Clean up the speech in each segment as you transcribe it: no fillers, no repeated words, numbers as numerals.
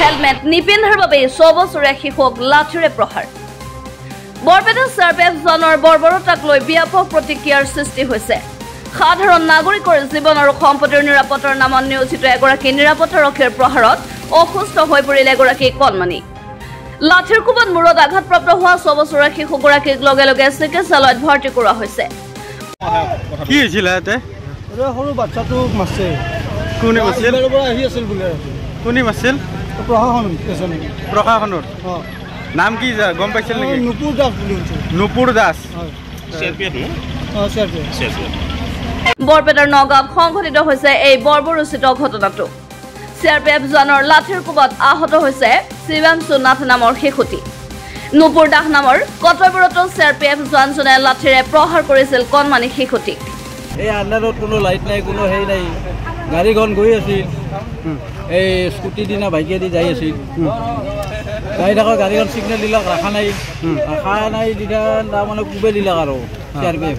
helmet নিপিন্ধাৰ বাবে 6 বছৰীয়া শিশুক লাঠিৰে প্ৰহাৰ বৰপেটা CRPF জনৰ বৰ্বৰতাক লৈ ব্যাপক প্ৰতিক্ৰিয়াৰ সৃষ্টি হৈছে সাধাৰণ নাগৰিকৰ জীৱন আৰু সম্পত্তিৰ নিৰাপত্তাৰ নামত নিয়োজিত এগৰাকী নিৰাপত্তাৰক্ষীৰ প্ৰহাৰত অসুস্থ হৈ পৰিল এগৰাকী কণমানি লাঠিৰ কোবত মূৰত আঘাতপ্ৰাপ্ত হোৱা 6 বছৰীয়া শিশুগৰাকীক লগে লগে চিকিৎসালয়ত ভৰ্তি কৰোৱা হৈছে কি হৈছিল এতে সৰু বাচ্চাটো মাছে কোনে মাছিল আহি আছিল বুলে কোনে মাছিল প্ৰশাসনৰ নাম কি গম পাইছিল নেকি নুপুৰ দাস বুলি কৈছে নুপুৰ দাস বৰপেটাৰ নগাঁৱত সংঘটিত হৈছে এই বৰ্বৰোচিত ঘটনাটো CRPF জনৰ লাঠিৰ কোবত আহত হৈছে শিৱাংশু নাথ নামৰ শিশুটি নুপুৰ দাস নামৰ কৰ্তব্যৰত CRPF জনজনে লাঠিৰে প্ৰহাৰ কৰিছিল কণমানি শিশুটিক এই আন্ধাৰত কোনো লাইট নাই কোনো হেই নাই গাড়ীখন গৈ আছিল এই স্কুটি দিনা বাইকে দি যাই আছিল যাই থাকা গাড়ীখন সিগনেল দিলাক ৰাখা নাই দিনা তাৰমানে কুবে দিলাক আৰু CRPF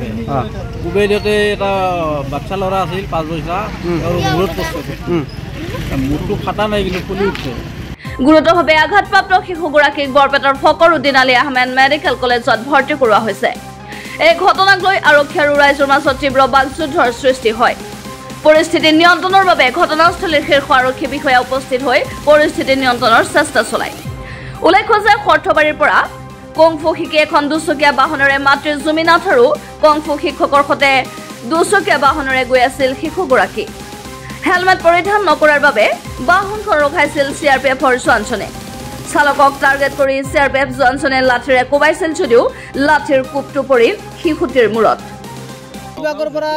কুবে দিওঁতে এটা বাচ্চা ল'ৰা আছিল 5 বছৰ আৰু মূৰত পচছে মূৰটো ফাটা নাই কিন্তু ফুলি উঠছে গুৰুতৰভাৱে আঘাতপ্ৰাপ্ত শিশুগৰাকীক বৰপেটাৰ ফকৰুদ্দিন আলী আহমেদ মেডিকেল কলেজত ভৰ্তি কৰোৱা হৈছে এই ঘটনাক লৈ আৰক্ষী আৰু ৰাইজৰ মাজত তীব্ৰ বাকযুদ্ধৰ সৃষ্টি হয় পৰিস্থিতি নিয়ন্ত্ৰণৰ বাবে ঘটনাস্থলীৰ শীৰ্ষ আৰক্ষী বিষয়া উপস্থিত হৈ পৰিস্থিতি নিয়ন্ত্ৰণৰ চেষ্টা চলায় উল্লেখ্য যে সৰ্থবাৰীৰ পৰা কংফু শিকি এখন দুচকীয়া বাহনেৰে মাতৃ জুমিনাথ আৰু কংফু শিক্ষকৰ সৈতে দুচকীয়া বাহনেৰে গৈ আছিল শিশুগৰাকী হেলমেট পৰিধান নকৰাৰ বাবে বাহনখন ৰখাইছিল CRPFৰ জনজনে চালকক টাৰ্গেট কৰি CRPF জনজনে লাঠিৰে কোবাইছিল যদিও লাঠিৰ কোবটো পৰিল শিশুটিৰ মূৰত বিভাগৰ পৰা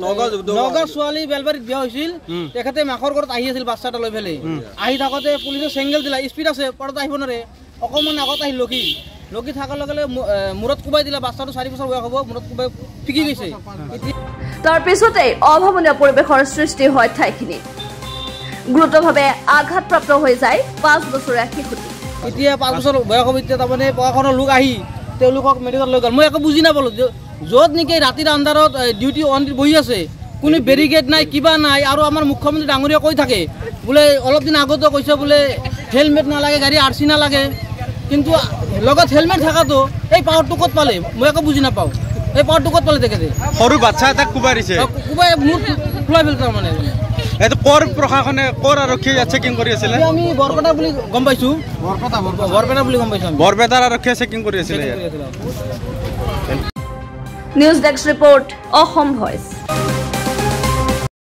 নগাঁও ছোৱালী বেলবাৰীত বিয়া হৈছিল তেখেতে মাকৰ ঘৰত আহি আছিল বাচ্চাটা লৈ পেলাই আহি থাকোঁতে পুলিচে চেংগেল দিলা স্পীড আছে পৰত আহিব নোৱাৰে অকণমান আগত আহিল লকি থকাৰ লগে লগে মূৰত কোবাই দিলে বাচ্চাটো 4 বছৰ বয়স হ'ব মূৰত কোবাই ফিকি গৈছে তাৰ পিছতে অভাৱনীয় পৰিৱেশৰ সৃষ্টি হয় ঠাইখিনি গুৰুতৰভাৱে আঘাতপ্ৰাপ্ত হৈ যায় 5 বছৰীয়া শিশুটি এতিয়া 5 বছৰ বয়স হ'ব এতিয়া তাৰমানে প্ৰশাসনৰ লোক আহি তেওঁলোকক মেডিকেল লৈ গ'ল মই একো বুজি নাপালোঁ য'ত নেকি ৰাতিৰ আন্ধাৰত ডিউটি অন বহি আছে কোনো বেৰিকেড নাই কিবা নাই আৰু আমাৰ মুখ্যমন্ত্ৰী ডাঙৰীয়া কৈ থাকে বোলে অলপ দিন আগতে কৈছে বোলে হেলমেট নালাগে গাড়ী RC নালাগে কিন্তু লগত হেলমেট থকাটো এই পাৱাৰটো ক'ত পালে মই একো বুজি নাপাওঁ এই পাৱাৰটো ক'ত পালে তেখেতে সৰু বাচ্চা এটাক কোবাইছে কোবাই মূৰ ফুলাই পেলাল তাৰমানে এইটো কৰ প্ৰশাসনে কৰ আৰক্ষীয়ে চেকিং কৰি আছিল আমি বৰপেটা বুলি গম পাইছোঁ বৰপেটা বুলি গম পাইছোঁ বৰপেটাৰ আৰক্ষীয়ে চেকিং কৰি আছিল news desk report Assam voice